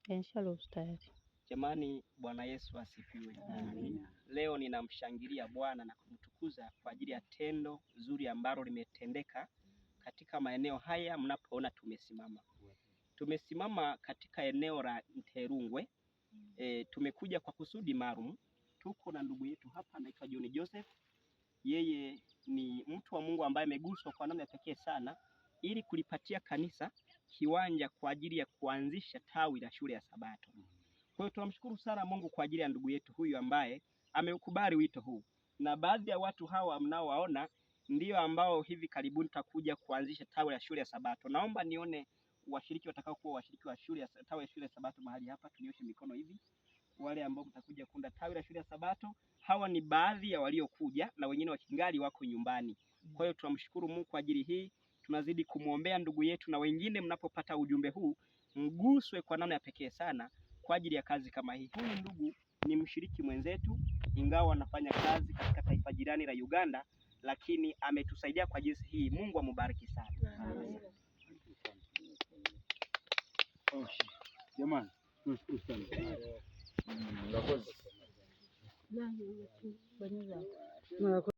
Inshallah ustadi. Jamani, Bwana Yesu asifiwe. Amina. Leo ninamshangilia Bwana na kumtukuza kwa ajili ya tendo zuri ambalo limetendeka katika maeneo haya mnapoona tumesimama. Tumesimama katika eneo la Nterungwe. Tumekuja kwa kusudi maalum. Tuko na ndugu yetu hapa anaitwa John Joseph. Yeye ni mtu wa Mungu ambaye ameguswa kwa namna pekee sana ili kulipatia kanisa kiwanja kwa ajili ya kuanzisha tawi la shule ya Sabato. Kwa hiyo tunamshukuru sana Mungu kwa ajili ya ndugu yetu huyu ambaye ameukubali wito huu. Na baadhi ya watu hawa mnaowaona ndio ambao hivi karibuni tutakuja kuanzisha tawi la shule ya Sabato. Naomba nione washiriki watakao kuwa washiriki wa shule ya tawi ya shule ya Sabato mahali hapa, tunyoshe mikono hivi. Wale ambao mtakuja kuunda tawi la shule ya Sabato, hawa ni baadhi ya waliokuja na wengine wakingali wako nyumbani. Kwa hiyo tunamshukuru Mungu kwa ajili hii. Tunazidi kumwombea ndugu yetu, na wengine mnapopata ujumbe huu mguswe kwa namna ya pekee sana kwa ajili ya kazi kama hii. Huyu ndugu ni mshiriki mwenzetu, ingawa anafanya kazi katika taifa jirani la Uganda, lakini ametusaidia kwa jinsi hii. Mungu amubariki sana. Jamani, tunashukuru sana.